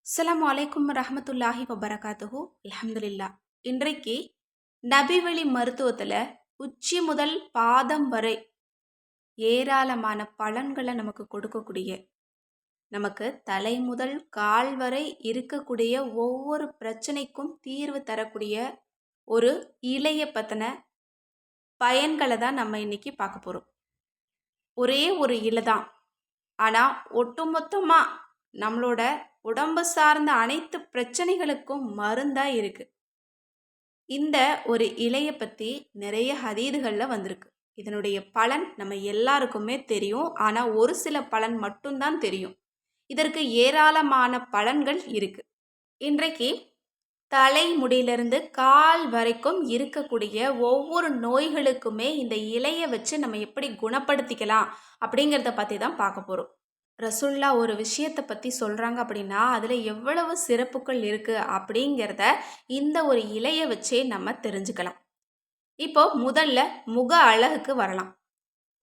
அஸ்ஸலாமு அலைக்கும் ரஹமத்துல்லாஹி வபரகாத்துஹு அல்ஹம்துலில்லாஹ். இன்றைக்கு நபிவழி மருத்துவத்தில் உச்சி முதல் பாதம் வரை ஏராளமான பலன்களை நமக்கு கொடுக்கக்கூடிய, நமக்கு தலை முதல் கால் வரை இருக்கக்கூடிய ஒவ்வொரு பிரச்சனைக்கும் தீர்வு தரக்கூடிய ஒரு இலையை பற்றின பயன்களை தான் நம்ம இன்னைக்கு பார்க்க போகிறோம். ஒரே ஒரு இலை தான், ஆனால் ஒட்டுமொத்தமாக நம்மளோட உடம்பு சார்ந்த அனைத்து பிரச்சனைகளுக்கும் மருந்தாக இருக்குது. இந்த ஒரு இலையை பற்றி நிறைய ஹதீதுகளில் வந்திருக்கு. இதனுடைய பலன் நம்ம எல்லாருக்குமே தெரியும், ஆனால் ஒரு சில பலன் மட்டும்தான் தெரியும். இதற்கு ஏராளமான பலன்கள் இருக்கு. இன்றைக்கு தலை முடியிலிருந்து கால் வரைக்கும் இருக்கக்கூடிய ஒவ்வொரு நோய்களுக்குமே இந்த இலையை வச்சு நம்ம எப்படி குணப்படுத்திக்கலாம் அப்படிங்கிறத பற்றி தான் பார்க்க போகிறோம். ரசுல்லா ஒரு விஷயத்தை பற்றி சொல்கிறாங்க அப்படின்னா அதில் எவ்வளவு சிறப்புகள் இருக்குது அப்படிங்கிறத இந்த ஒரு இலையை வச்சே நம்ம தெரிஞ்சுக்கலாம். இப்போ முதல்ல முக அழகுக்கு வரலாம்.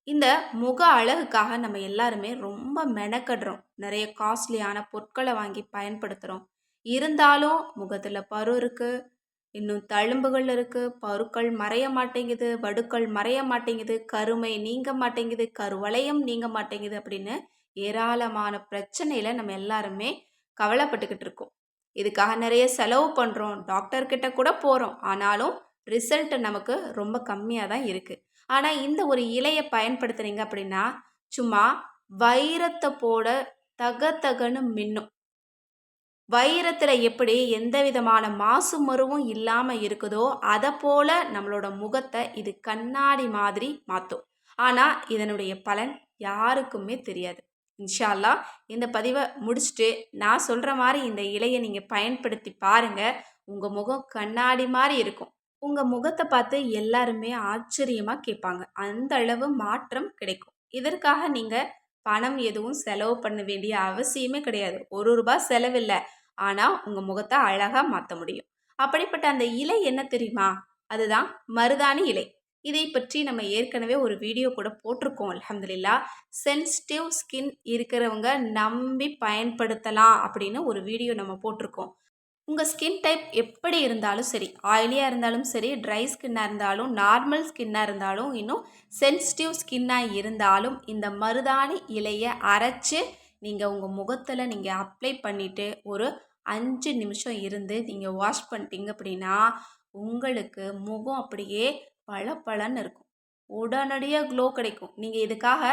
இந்த முக அழகுக்காக நம்ம எல்லாருமே ரொம்ப மெனக்கடுறோம். நிறைய காஸ்ட்லியான பொருட்களை வாங்கி பயன்படுத்துகிறோம். இருந்தாலும் முகத்தில் பரு இருக்குது, இன்னும் தழும்புகள் இருக்குது, பருக்கள் மறைய மாட்டேங்குது, வடுக்கள் மறைய மாட்டேங்குது, கருமை நீங்க மாட்டேங்குது, கருவளையம் நீங்க மாட்டேங்குது அப்படின்னு ஏராளமான பிரச்சனையில் நம்ம எல்லாருமே கவலைப்பட்டுக்கிட்டு இருக்கோம். இதுக்காக நிறைய செலவு பண்ணுறோம், டாக்டர்கிட்ட கூட போகிறோம். ஆனாலும் ரிசல்ட் நமக்கு ரொம்ப கம்மியாக தான் இருக்குது. ஆனால் இந்த ஒரு இலையை பயன்படுத்துனீங்க அப்படின்னா சும்மா வைரத்தை போட தகன்னு மின்னும். வைரத்தில் எப்படி எந்த விதமான மாசு மருவும் இல்லாமல் இருக்குதோ அதை போல நம்மளோட முகத்தை இது கண்ணாடி மாதிரி மாற்றும். ஆனால் இதனுடைய பலன் யாருக்குமே தெரியாது. இன்ஷா அல்லாஹ் இந்த பதிவை முடிச்சுட்டு நான் சொல்கிற மாதிரி இந்த இலையை நீங்கள் பயன்படுத்தி பாருங்கள். உங்கள் முகம் கண்ணாடி மாதிரி இருக்கும். உங்கள் முகத்தை பார்த்து எல்லாருமே ஆச்சரியமாக கேட்பாங்க. அந்த அளவு மாற்றம் கிடைக்கும். இதற்காக நீங்கள் பணம் எதுவும் செலவு பண்ண வேண்டிய அவசியமே கிடையாது. ₹1 செலவில்லை. ஆனால் உங்கள் முகத்தை அழகாக மாற்ற முடியும். அப்படிப்பட்ட அந்த இலை என்ன தெரியுமா? அதுதான் மருதாணி இலை. இதை பற்றி நம்ம ஏற்கனவே ஒரு வீடியோ கூட போட்டிருக்கோம். அல்ஹம்துலில்லாஹ். சென்சிட்டிவ் ஸ்கின் இருக்கிறவங்க நம்பி பயன்படுத்தலாம் அப்படின்னு ஒரு வீடியோ நம்ம போட்டிருக்கோம். உங்கள் ஸ்கின் டைப் எப்படி இருந்தாலும் சரி, ஆயிலியாக இருந்தாலும் சரி, ட்ரை ஸ்கின்னாக இருந்தாலும், நார்மல் ஸ்கின்னாக இருந்தாலும், இன்னும் சென்சிட்டிவ் ஸ்கின்னாக இருந்தாலும் இந்த மருதாணி இலையை அரைச்சி நீங்கள் உங்கள் முகத்தில் நீங்கள் அப்ளை பண்ணிவிட்டு ஒரு 5 நிமிஷம் இருந்து நீங்கள் வாஷ் பண்ணிட்டீங்க அப்படின்னா உங்களுக்கு முகம் அப்படியே பளபளன்னு இருக்கும். உடனடியாக க்ளோ கிடைக்கும். நீங்கள் இதுக்காக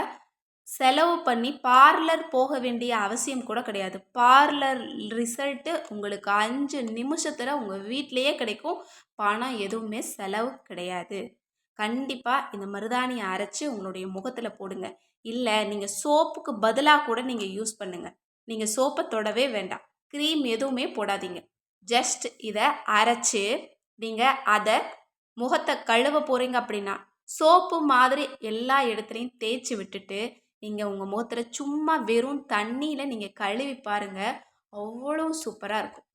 செலவு பண்ணி பார்லர் போக வேண்டிய அவசியம் கூட கிடையாது. பார்லர் ரிசல்ட்டு உங்களுக்கு 5 நிமிஷத்தில் உங்கள் வீட்டிலையே கிடைக்கும். பணம் எதுவுமே செலவு கிடையாது. கண்டிப்பாக இந்த மருதாணியை அரைச்சி உங்களுடைய முகத்தில் போடுங்க. இல்லை நீங்கள் சோப்புக்கு பதிலாக கூட நீங்கள் யூஸ் பண்ணுங்கள். நீங்கள் சோப்பை தொடவே வேண்டாம், க்ரீம் எதுவுமே போடாதீங்க. ஜஸ்ட் இதை அரைச்சி நீங்கள் அதை முகத்தை கழுவ போகிறீங்க அப்படின்னா சோப்பு மாதிரி எல்லா இடத்துலையும் தேய்ச்சி விட்டுட்டு நீங்கள் உங்கள் முகத்தில் சும்மா வெறும் தண்ணியில் நீங்கள் கழுவி பாருங்கள். அவ்வளோ சூப்பராக இருக்கும்.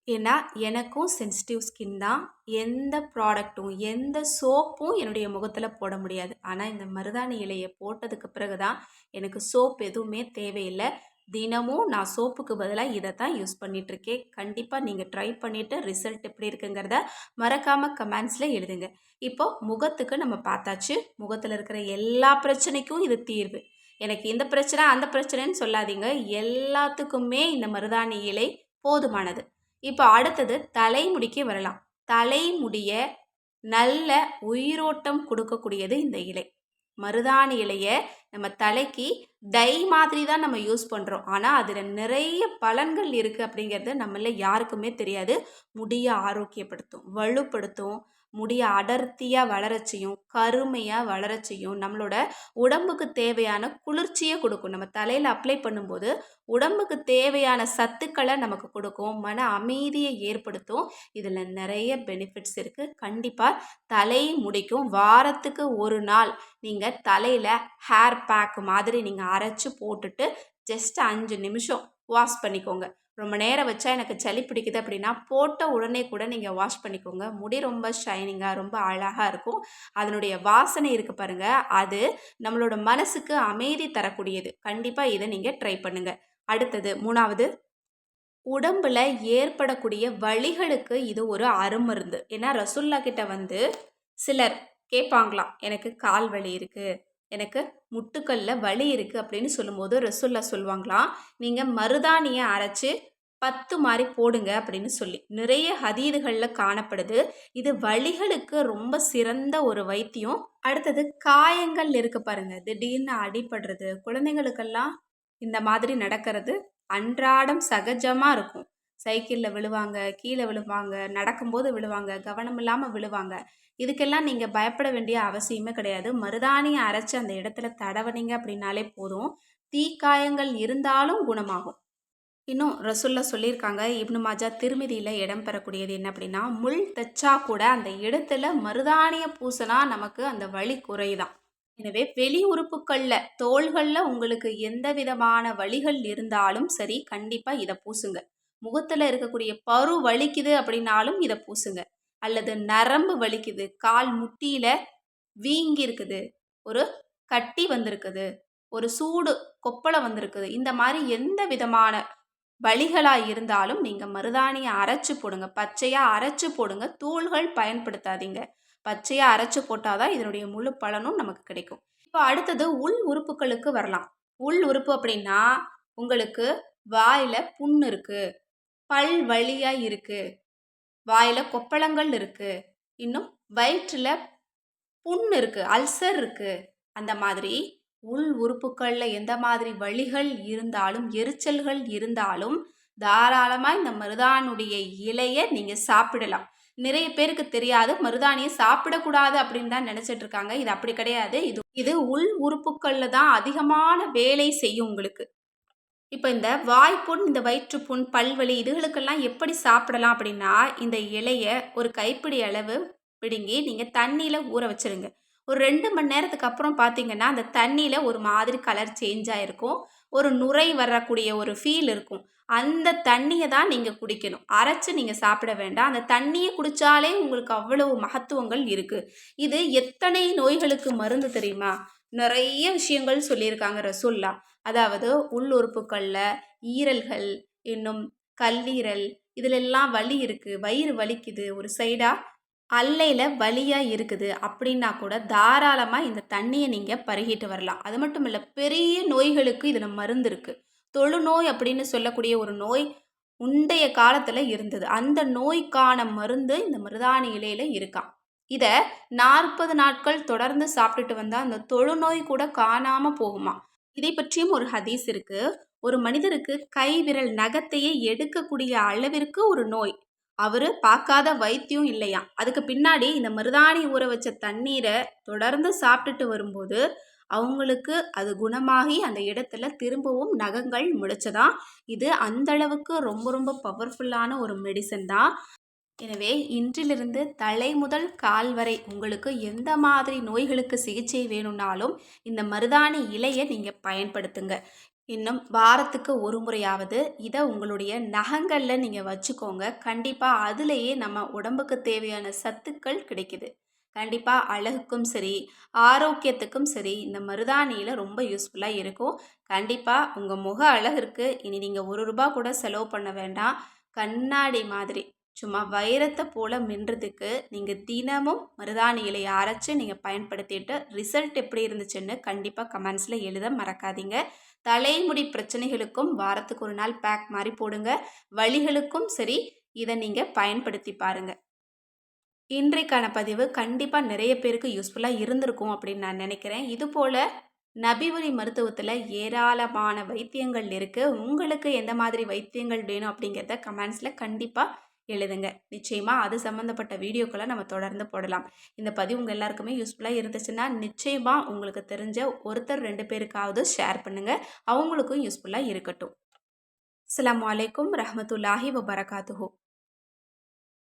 ஏன்னா எனக்கும் சென்சிட்டிவ் ஸ்கின் தான். எந்த ப்ராடக்ட்டும் எந்த சோப்பும் என்னுடைய முகத்தில் போட முடியாது. ஆனால் இந்த மருதாணி இலையை போட்டதுக்கு பிறகு தான் எனக்கு சோப் எதுவுமே தேவையில்லை. தினமும் நான் சோப்புக்கு பதிலாக இதை தான் யூஸ் பண்ணிகிட்ருக்கேன். கண்டிப்பாக நீங்கள் ட்ரை பண்ணிவிட்டு ரிசல்ட் எப்படி இருக்குங்கிறத மறக்காமல் கமெண்ட்ஸில் எழுதுங்க. இப்போது முகத்துக்கு நம்ம பார்த்தாச்சு. முகத்தில் இருக்கிற எல்லா பிரச்சனைக்கும் இது தீர்வு. எனக்கு இந்த பிரச்சனை அந்த பிரச்சனைன்னு சொல்லாதீங்க. எல்லாத்துக்குமே இந்த மருதாணி இலை போதுமானது. இப்போ அடுத்தது தலைமுடிக்கு வரலாம். தலைமுடிய நல்ல உயிரோட்டம் கொடுக்கக்கூடியது இந்த இலை. மருதாணி இலையை நம்ம தலைக்கு டை மாதிரி தான் நம்ம யூஸ் பண்ணுறோம். ஆனால் அதில் நிறைய பலன்கள் இருக்குது அப்படிங்கிறது நம்மள யாருக்குமே தெரியாது. முடியை ஆரோக்கியப்படுத்தும், வலுப்படுத்தும், முடியை அடர்த்தியாக வளரச்சையும், கருமையாக வளரச்சையும், நம்மளோட உடம்புக்கு தேவையான குளிர்ச்சியை கொடுக்கும். நம்ம தலையில் அப்ளை பண்ணும்போது உடம்புக்கு தேவையான சத்துக்களை நமக்கு கொடுக்கும், மன அமைதியை ஏற்படுத்தும். இதில் நிறைய பெனிஃபிட்ஸ் இருக்குது. கண்டிப்பாக தலை முடிக்கும் வாரத்துக்கு ஒரு நாள் நீங்கள் தலையில் ஹேர் பேக் மாதிரி நீங்கள் அரைச்சி போட்டுட்டு ஜஸ்ட் 5 நிமிஷம் வாஷ் பண்ணிக்கோங்க. ரொம்ப நேரம் வச்சா எனக்கு சளி பிடிக்குது அப்படின்னா போட்ட உடனே கூட நீங்கள் வாஷ் பண்ணிக்கோங்க. முடி ரொம்ப ஷைனிங்காக ரொம்ப அழகாக இருக்கும். அதனுடைய வாசனை இருக்குது பாருங்கள், அது நம்மளோட மனசுக்கு அமைதி தரக்கூடியது. கண்டிப்பாக இதை நீங்கள் ட்ரை பண்ணுங்கள். அடுத்தது 3வது உடம்புல ஏற்படக்கூடிய வலிகளுக்கு இது ஒரு அருமருந்து. ஏன்னா ரசூல்லா கிட்ட வந்து சிலர் கேட்பாங்களாம், எனக்கு கால் வலி இருக்கு, எனக்கு முட்டுக்கல்ல வலி இருக்கு அப்படின்னு சொல்லும்போது ரசூல்லா சொல்லுவாங்களாம், நீங்க மருதாணியை அரைச்சு 10 மாதிரி போடுங்க அப்படின்னு சொல்லி. நிறைய ஹதீதுகள்ல காணப்படுது. இது வலிகளுக்கு ரொம்ப சிறந்த ஒரு வைத்தியம். அடுத்தது காயங்கள் இருக்கு பாருங்க, திடீர்னு அடிபடுறது, குழந்தைங்களுக்கெல்லாம் இந்த மாதிரி நடக்கிறது அன்றாடம் சகஜமா இருக்கும். சைக்கிள்ல விழுவாங்க, கீழே விழுவாங்க, நடக்கும்போது விழுவாங்க, கவனம் இல்லாம விழுவாங்க. இதுக்கெல்லாம் நீங்க பயப்பட வேண்டிய அவசியமே கிடையாது. மருதாணிய அரைச்சு அந்த இடத்துல தடவுனீங்க அப்படின்னாலே போதும். தீக்காயங்கள் இருந்தாலும் குணமாகும். இன்னும் ரசூல்லா சொல்லியிருக்காங்க, இப்னு மாஜா திருமிதியில இடம் பெறக்கூடியது என்ன அப்படின்னா, முள் தைச்சா கூட அந்த இடத்துல மருதாணிய பூசினா நமக்கு அந்த வலி குறையுதாம். எனவே வெளி உறுப்புக்கள்ல, தோள்கள்ல உங்களுக்கு எந்த விதமான வலிகள் இருந்தாலும் சரி, கண்டிப்பா இத பூசுங்க. முகத்துல இருக்கக்கூடிய பரு வலிக்குது அப்படின்னாலும் இத பூசுங்க. அல்லது நரம்பு வலிக்குது, கால் முட்டியில வீங்கி இருக்குது, ஒரு கட்டி வந்திருக்குது, ஒரு சூடு கொப்பளை வந்திருக்குது, இந்த மாதிரி எந்த விதமான வலிகளா இருந்தாலும் நீங்க மருதாணியை அரைச்சு போடுங்க. பச்சையா அரைச்சு போடுங்க. தூள்கள் பயன்படுத்தாதீங்க. பச்சையா அரைச்சு போட்டாதான் இதனுடைய முழு பலனும் நமக்கு கிடைக்கும். இப்போ அடுத்தது உள் உறுப்புகளுக்கு வரலாம். உள் உறுப்பு அப்படின்னா உங்களுக்கு வாயில புண்ணு இருக்கு, பல் வலியா இருக்கு, வாயில கொப்பளங்கள் இருக்கு, இன்னும் வயிற்றுல புண் இருக்கு, அல்சர் இருக்கு. அந்த மாதிரி உள் உறுப்புகள்ல எந்த மாதிரி வலிகள் இருந்தாலும், எரிச்சல்கள் இருந்தாலும் தாராளமா இந்த மருதாணுடைய இலையை நீங்க சாப்பிடலாம். நிறைய பேருக்கு தெரியாது, மருதாணியை சாப்பிடக்கூடாது அப்படின்னு தான் நினைச்சிட்டு இருக்காங்க. இது அப்படி கிடையாது. இது உள் உறுப்புகள்ல தான் அதிகமான வேலை செய்யும் உங்களுக்கு. இப்போ இந்த வாய்ப்புண், இந்த வயிற்றுப்புண், பல்வலி இதுகளுக்கெல்லாம் எப்படி சாப்பிடலாம் அப்படின்னா, இந்த இலைய ஒரு கைப்பிடி அளவு பிடுங்கி நீங்கள் தண்ணியில் ஊற வச்சிருங்க. ஒரு 2 மணி நேரத்துக்கு அப்புறம் பார்த்தீங்கன்னா, அந்த தண்ணியில் ஒரு மாதிரி கலர் சேஞ்ச் ஆகிருக்கும். ஒரு நுரை வரக்கூடிய ஒரு ஃபீல் இருக்கும். அந்த தண்ணியை தான் நீங்கள் குடிக்கணும். அரைச்சு நீங்கள் சாப்பிட வேண்டாம். அந்த தண்ணியை குடித்தாலே உங்களுக்கு அவ்வளவு மகத்துவங்கள் இருக்குது. இது எத்தனை நோய்களுக்கு மருந்து தெரியுமா? நிறைய விஷயங்கள் சொல்லியிருக்காங்க ரசூல்லா. அதாவது உள் உறுப்புக்கள்ல ஈரல்கள், இன்னும் கல்லீரல், இதிலெல்லாம் வலி இருக்கு, வயிறு வலிக்குது, ஒரு சைடா அல்லையில வலியா இருக்குது அப்படின்னா கூட தாராளமா இந்த தண்ணியை நீங்க பருகிட்டு வரலாம். அது மட்டும் இல்ல, பெரிய நோய்களுக்கு இதுல மருந்து இருக்கு. தொழுநோய் அப்படின்னு சொல்லக்கூடிய ஒரு நோய் முந்தைய காலத்துல இருந்தது. அந்த நோய்க்கான மருந்து இந்த மருதாணி இலையில இருக்காம். இத 40 நாட்கள் தொடர்ந்து சாப்பிட்டுட்டு வந்தா அந்த தொழுநோய் கூட காணாம போகுமா. இதை பற்றியும் ஒரு ஹதீஸ் இருக்கு. ஒரு மனிதருக்கு கை விரல் நகத்தையே எடுக்கக்கூடிய அளவிற்கு ஒரு நோய். அவரு பார்க்காத வைத்தியம் இல்லையாம். அதுக்கு பின்னாடி இந்த மருதாணி ஊற வச்ச தண்ணீரை தொடர்ந்து சாப்பிட்டுட்டு வரும்போது அவங்களுக்கு அது குணமாகி அந்த இடத்துல திரும்பவும் நகங்கள் முளைச்சதாம். இது அந்த அளவுக்கு ரொம்ப ரொம்ப பவர்ஃபுல்லான ஒரு மெடிசன் தான். எனவே இன்றிலிருந்து தலை முதல் கால் வரை உங்களுக்கு எந்த மாதிரி நோய்களுக்கு சிகிச்சை வேணும்னாலும் இந்த மருதாணி இலையை நீங்கள் பயன்படுத்துங்க. இன்னும் வாரத்துக்கு ஒரு முறையாவது இதை உங்களுடைய நகங்களில் நீங்கள் வச்சுக்கோங்க. கண்டிப்பாக அதுலேயே நம்ம உடம்புக்கு தேவையான சத்துக்கள் கிடைக்குது. கண்டிப்பாக அழகுக்கும் சரி, ஆரோக்கியத்துக்கும் சரி இந்த மருதாணியில் ரொம்ப யூஸ்ஃபுல்லாக இருக்கும். கண்டிப்பாக உங்கள் முக அழகிற்கு இனி நீங்கள் ₹1 கூட செலவு பண்ண வேண்டாம். கண்ணாடி மாதிரி சும்மா வைரத்தை போல மின்றதுக்கு நீங்கள் தினமும் மருதாணி இலையை அரைச்சி நீங்கள் பயன்படுத்திட்டு ரிசல்ட் எப்படி இருந்துச்சுன்னு கண்டிப்பாக கமெண்ட்ஸில் எழுத மறக்காதீங்க. தலைமுடி பிரச்சனைகளுக்கும் வாரத்துக்கு ஒரு நாள் பேக் மாதிரி போடுங்க. வலிகளுக்கும் சரி இதை நீங்கள் பயன்படுத்தி பாருங்கள். இன்றைக்கான பதிவு கண்டிப்பாக நிறைய பேருக்கு யூஸ்ஃபுல்லாக இருந்திருக்கும் அப்படின்னு நான் நினைக்கிறேன். இதுபோல் நபிவழி மருத்துவத்தில் ஏராளமான வைத்தியங்கள் இருக்குது. உங்களுக்கு எந்த மாதிரி வைத்தியங்கள் வேணும் அப்படிங்கிறத கமெண்ட்ஸில் கண்டிப்பாக எழுதுங்க. நிச்சயமாக அது சம்மந்தப்பட்ட வீடியோக்களை நம்ம தொடர்ந்து போடலாம். இந்த பதிவு உங்கள் எல்லாருக்குமே யூஸ்ஃபுல்லாக இருந்துச்சுன்னா நிச்சயமாக உங்களுக்கு தெரிஞ்ச ஒருத்தர் 2 பேருக்காவது ஷேர் பண்ணுங்கள். அவங்களுக்கும் யூஸ்ஃபுல்லாக இருக்கட்டும். அஸ்ஸலாமு அலைக்கும் ரஹ்மத்துல்லாஹி வபரகாத்துஹு.